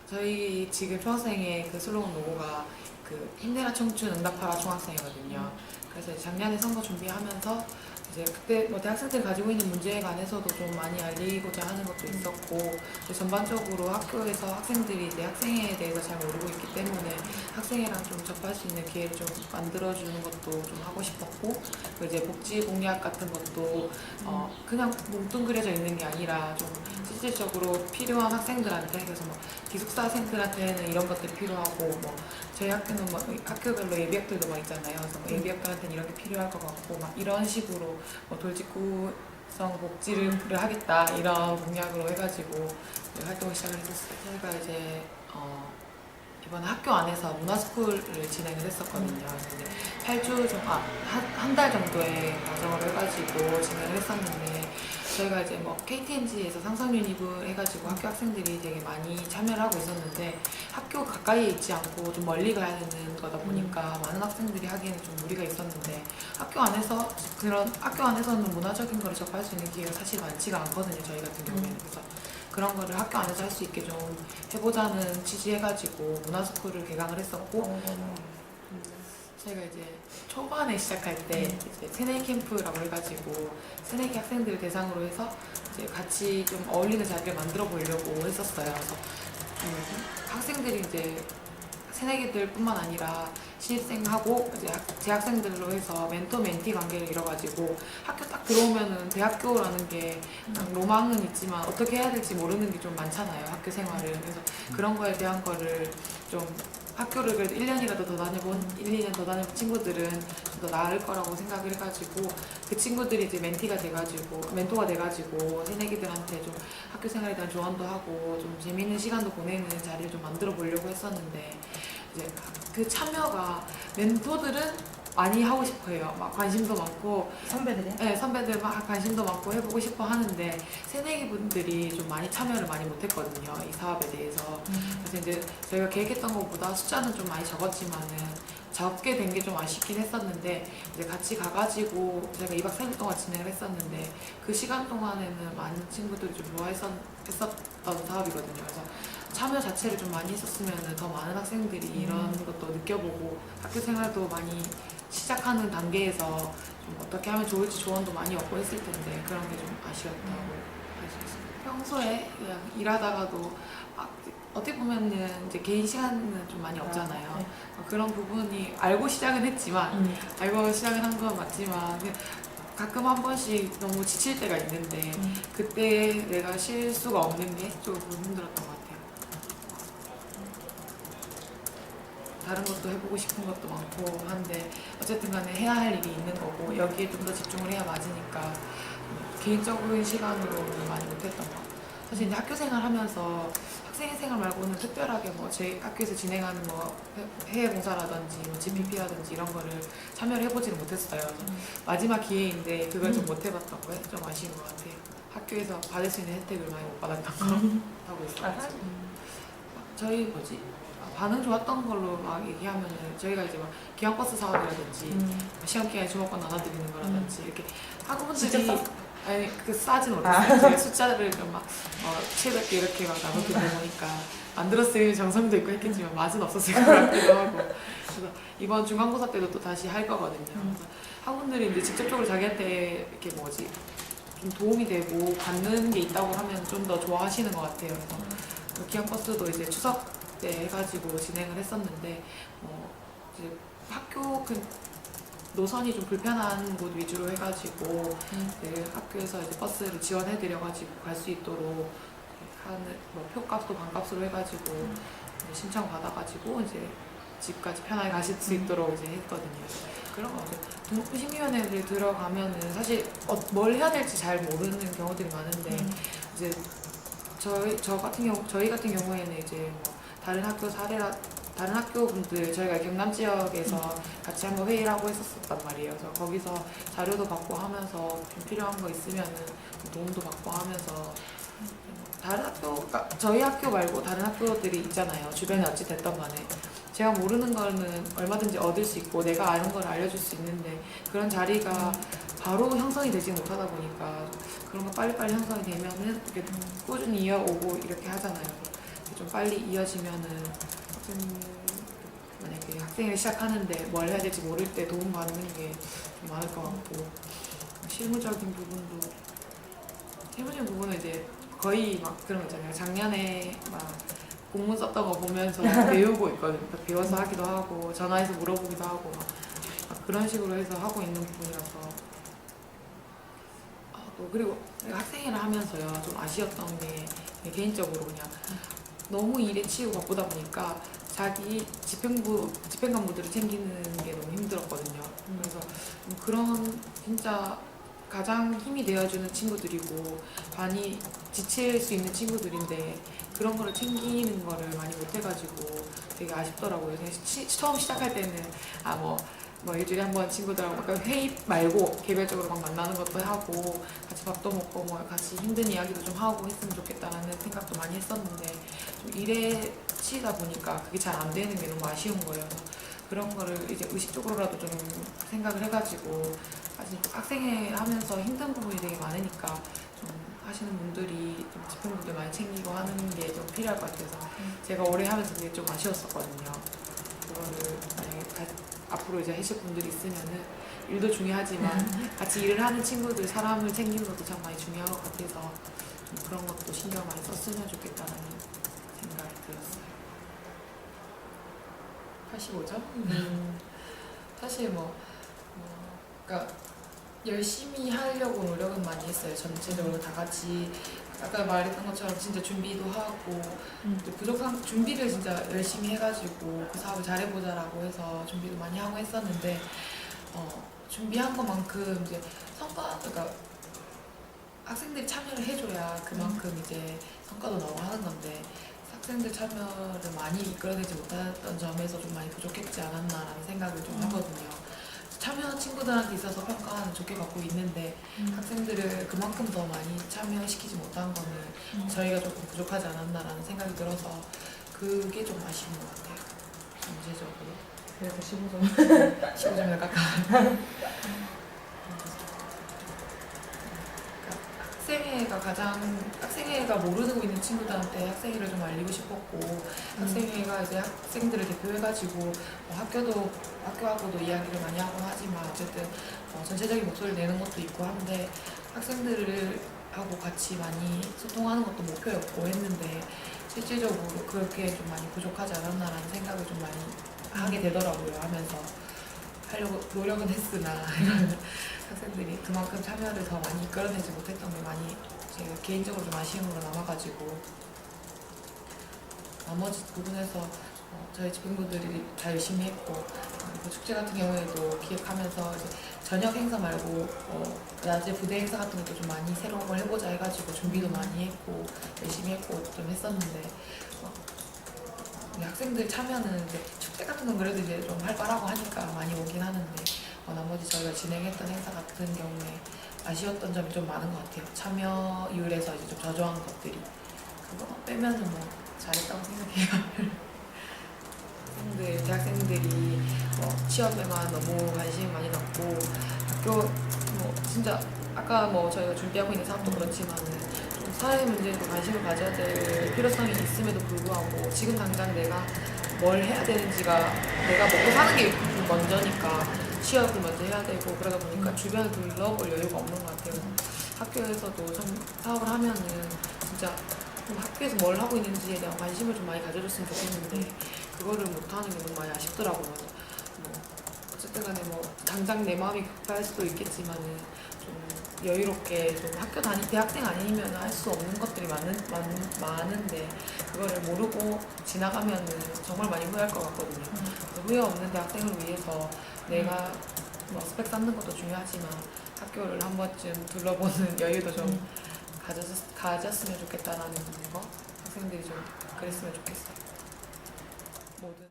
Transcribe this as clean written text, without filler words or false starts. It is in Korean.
저희 지금 중학생의 그 슬로건 로고가 그 힘내라 청춘 응답하라 중학생이거든요. 그래서 작년에 선거 준비하면서 이제 그때 뭐 대학생들이 가지고 있는 문제에 관해서도 좀 많이 알리고자 하는 것도 있었고, 전반적으로 학교에서 학생들이 이제 학생회에 대해서 잘 모르고 있기 때문에 학생회랑 좀 접할 수 있는 기회를 좀 만들어주는 것도 좀 하고 싶었고, 그 이제 복지 공약 같은 것도 그냥 뭉뚱그려져 있는 게 아니라 좀 실질적으로 필요한 학생들한테, 그래서 뭐 기숙사생들한테는 이런 것들이 필요하고, 뭐 저희 학교는 뭐 학교별로 예비학들도 막 있잖아요. 그래서 뭐 예비학들한테는 이런 게 필요할 것 같고, 막 이런 식으로 뭐 돌직구성 복지를 하겠다 이런 공약으로 해가지고 활동을 시작을 했었어요. 저희가 이제 이번에 학교 안에서 문화스쿨을 진행을 했었거든요. 근데 8주 정도, 한 달 정도의 과정을 해가지고 진행을 했었는데, 저희가 이제 뭐 KTNG에서 상성 유니브 해가지고 학교 학생들이 되게 많이 참여를 하고 있었는데, 학교 가까이에 있지 않고 좀 멀리 가야 되는 거다 보니까 많은 학생들이 하기에는 좀 무리가 있었는데, 학교 안에서는 문화적인 거를 접할 수 있는 기회가 사실 많지가 않거든요, 저희 같은 경우에는. 그래서 그런 거를 학교 안에서 할 수 있게 좀 해보자는 취지해가지고 문화스쿨을 개강을 했었고, 저희가 이제 초반에 시작할 때 이제 새내기 캠프라고 해가지고 새내기 학생들을 대상으로 해서 이제 같이 좀 어울리는 자리를 만들어 보려고 했었어요. 그래서 학생들이 이제 새내기들뿐만 아니라 신입생하고 이제 재학생들로 해서 멘토 멘티 관계를 이뤄가지고 학교 딱 들어오면은 대학교라는 게 로망은 있지만 어떻게 해야 될지 모르는 게 좀 많잖아요, 학교 생활을. 그래서 그런 거에 대한 거를 좀 학교를 그래도 1년이라도 더 다녀본, 1, 2년 더 다녀본 친구들은 좀 더 나을 거라고 생각을 해가지고, 그 친구들이 이제 멘토가 돼가지고 새내기들한테 좀 학교 생활에 대한 조언도 하고 좀 재밌는 시간도 보내는 자리를 좀 만들어 보려고 했었는데, 이제 그 참여가 멘토들은 많이 하고 싶어 해요. 막 관심도 많고. 선배들이요? 네, 선배들 막 관심도 많고 해보고 싶어 하는데, 새내기 분들이 좀 많이 참여를 많이 못했거든요, 이 사업에 대해서. 그래서 이제 저희가 계획했던 것보다 숫자는 좀 많이 적었지만은 적게 된 게 좀 아쉽긴 했었는데, 이제 같이 가가지고 제가 2박 3일 동안 진행을 했었는데, 그 시간 동안에는 많은 친구들이 좀 좋아했었던 사업이거든요. 그래서 참여 자체를 좀 많이 했었으면 더 많은 학생들이 이런 것도 느껴보고 학교 생활도 많이 시작하는 단계에서 좀 어떻게 하면 좋을지 조언도 많이 얻고 했을 텐데, 그런 게 좀 아쉬웠다고 할 수 있습니다. 평소에 그냥 일하다가도 어떻게 보면은 이제 개인 시간은 좀 많이 없잖아요. 네. 그런 부분이 알고 시작은 했지만, 알고 시작은 한 건 맞지만 그냥 가끔 한 번씩 너무 지칠 때가 있는데, 그때 내가 쉴 수가 없는 게 조금 힘들었던 것 같아요. 다른 것도 해보고 싶은 것도 많고 한데, 어쨌든 간에 해야 할 일이 있는 거고 여기에 좀 더 집중을 해야 맞으니까 개인적인 시간으로는 많이 못했던 것 같아요. 사실 이제 학교 생활 하면서 학생 생활 말고는 특별하게 뭐 저희 학교에서 진행하는 뭐 해외 봉사라든지 뭐 GPP라든지 이런 거를 참여를 해보지는 못했어요. 마지막 기회인데 그걸 좀 못 해봤던 거에 좀 아쉬운 것 같아요. 학교에서 받을 수 있는 혜택을 많이 못 받았던 거 하고 있어요. 저희 반응 좋았던 걸로 막 얘기하면은, 저희가 이제 막 기왕버스 사업이라든지 시험 기간에 주목권 나눠드리는 거라든지 이렇게 학우분들이, 아니 그 싸진 못했어요. 제가 숫자를 좀 막 700개 이렇게 막 나눠드리다 보니까 만들었을 정성도 있고 했겠지만 맛은 없었을 것 같기도 하고. 그래서 이번 중간고사 때도 또 다시 할 거거든요. 그래서 학우분들이 이제 직접적으로 자기한테 이렇게 좀 도움이 되고 받는 게 있다고 하면 좀 더 좋아하시는 것 같아요. 그래서 기왕버스도 이제 추석 때 해가지고 진행을 했었는데, 이제 학교 노선이 좀 불편한 곳 위주로 해가지고 학교에서 이제 버스를 지원해드려가지고 갈 수 있도록 하는, 표값도 반값으로 해가지고 신청 받아가지고 이제 집까지 편하게 가실 수 있도록 이제 했거든요. 그런 거 같아요. 등록심의위원회를 들어가면은 사실 뭘 해야 될지 잘 모르는 경우들이 많은데, 이제 저희 같은 경우에는 이제 뭐 다른 학교 분들, 저희가 경남 지역에서 같이 한번 회의를 하고 했었단 말이에요. 그래서 거기서 자료도 받고 하면서 좀 필요한 거 있으면은 도움도 받고 하면서, 다른 학교, 저희 학교 말고 다른 학교들이 있잖아요. 주변에 어찌 됐던 간에 제가 모르는 거는 얼마든지 얻을 수 있고 내가 아는 걸 알려줄 수 있는데 그런 자리가 바로 형성이 되지 못하다 보니까 그런 거 빨리빨리 형성이 되면은 이렇게 꾸준히 이어오고 이렇게 하잖아요. 좀 빨리 이어지면은 만약에 학생을 시작하는데 뭘 해야 될지 모를 때 도움받는 게 좀 많을 것 같고 실무적인 부분은 이제 거의 막 그런 거 있잖아요. 작년에 막 공문 썼던 거 보면서 배우고 있거든요. 배워서 하기도 하고 전화해서 물어보기도 하고 막 그런 식으로 해서 하고 있는 부분이라서 또 그리고 학생회를 하면서요 좀 아쉬웠던 게 개인적으로 그냥 너무 일에 치이고 바쁘다 보니까 자기 집행관부들을 챙기는 게 너무 힘들었거든요. 그래서 그런 진짜 가장 힘이 되어주는 친구들이고 많이 지칠 수 있는 친구들인데 그런 거를 챙기는 거를 많이 못해가지고 되게 아쉽더라고요. 처음 시작할 때는 뭐 일주일에 한 번 친구들하고 약간 회의 말고 개별적으로 막 만나는 것도 하고 같이 밥도 먹고 뭐 같이 힘든 이야기도 좀 하고 했으면 좋겠다라는 생각도 많이 했었는데 좀 일에 치이다 보니까 그게 잘 안 되는 게 너무 아쉬운 거예요. 그런 거를 이제 의식적으로라도 좀 생각을 해가지고 사실 학생회 하면서 힘든 부분이 되게 많으니까 좀 하시는 분들이 좀 집행부들 많이 챙기고 하는 게 좀 필요할 것 같아서 제가 오래 하면서 그게 좀 아쉬웠었거든요. 그거를 만약에 앞으로 이제 하실 분들이 있으면은 일도 중요하지만 같이 일을 하는 친구들 사람을 챙기는 것도 참 많이 중요한 것 같아서 좀 그런 것도 신경 많이 썼으면 좋겠다는 생각이 들었어요. 85점? 사실 그러니까 열심히 하려고 노력은 많이 했어요. 전체적으로 다 같이 아까 말했던 것처럼 진짜 준비도 하고 또 부족한 준비를 진짜 열심히 해가지고 그 사업을 잘해보자라고 해서 준비도 많이 하고 했었는데 준비한 것만큼 이제 그러니까 학생들이 참여를 해줘야 그만큼 이제 성과도 나오고 하는 건데 학생들 참여를 많이 이끌어내지 못했던 점에서 좀 많이 부족했지 않았나라는 생각을 좀 하거든요. 참여한 친구들한테 있어서 평가는 좋게 받고 있는데 학생들을 그만큼 더 많이 참여시키지 못한 거는 저희가 조금 부족하지 않았나라는 생각이 들어서 그게 좀 아쉬운 것 같아요. 전체적으로. 그래서 15점. 15점에 가까워요. 학생회가 모르고 있는 친구들한테 학생회를 좀 알리고 싶었고 학생회가 이제 학생들을 대표해가지고 학교하고도 이야기를 많이 하곤 하지만 어쨌든 전체적인 목소리를 내는 것도 있고 한데 학생들을 하고 같이 많이 소통하는 것도 목표였고 했는데 실질적으로 그렇게 좀 많이 부족하지 않았나라는 생각을 좀 많이 하게 되더라고요. 하면서 하려고 노력은 했으나 학생들이 그만큼 참여를 더 많이 이끌어내지 못했던 게 많이 제가 개인적으로 좀 아쉬움으로 남아가지고 나머지 부분에서 저희 집행부들이 다 열심히 했고 그리고 축제 같은 경우에도 기획하면서 이제 저녁 행사 말고 낮에 부대 행사 같은 것도 좀 많이 새로운 걸 해보자 해가지고 준비도 많이 했고 열심히 했고 좀 했었는데 학생들 참여는 이제 축제 같은 건 그래도 이제 좀 활발하고 하니까 많이 오긴 하는데 나머지 저희가 진행했던 행사 같은 경우에 아쉬웠던 점이 좀 많은 것 같아요. 참여율에서 이제 좀 저조한 것들이 그거 빼면은 잘했다고 생각해요. 대학생들이 취업에만 너무 관심이 많이 갖고 학교 진짜 아까 저희가 준비하고 있는 사업도 그렇지만은 사회 문제에도 관심을 가져야 될 필요성이 있음에도 불구하고 지금 당장 내가 뭘 해야 되는지가 내가 먹고 사는 게 먼저니까 취업을 먼저 해야 되고 그러다 보니까 주변을 둘러볼 여유가 없는 것 같아요. 학교에서도 좀 사업을 하면은 진짜 학교에서 뭘 하고 있는지에 대한 관심을 좀 많이 가져줬으면 좋겠는데 그거를 못하는 게 너무 많이 아쉽더라고요. 어쨌든 간에 당장 내 마음이 급할 수도 있겠지만은 좀 여유롭게 좀 대학생 아니면 할 수 없는 것들이 많은데 그거를 모르고 지나가면은 정말 많이 후회할 것 같거든요. 후회 없는 대학생을 위해서 내가 스펙 쌓는 것도 중요하지만 학교를 한 번쯤 둘러보는 여유도 좀 가졌으면 좋겠다라는 거 학생들이 좀 그랬으면 좋겠어요. 모든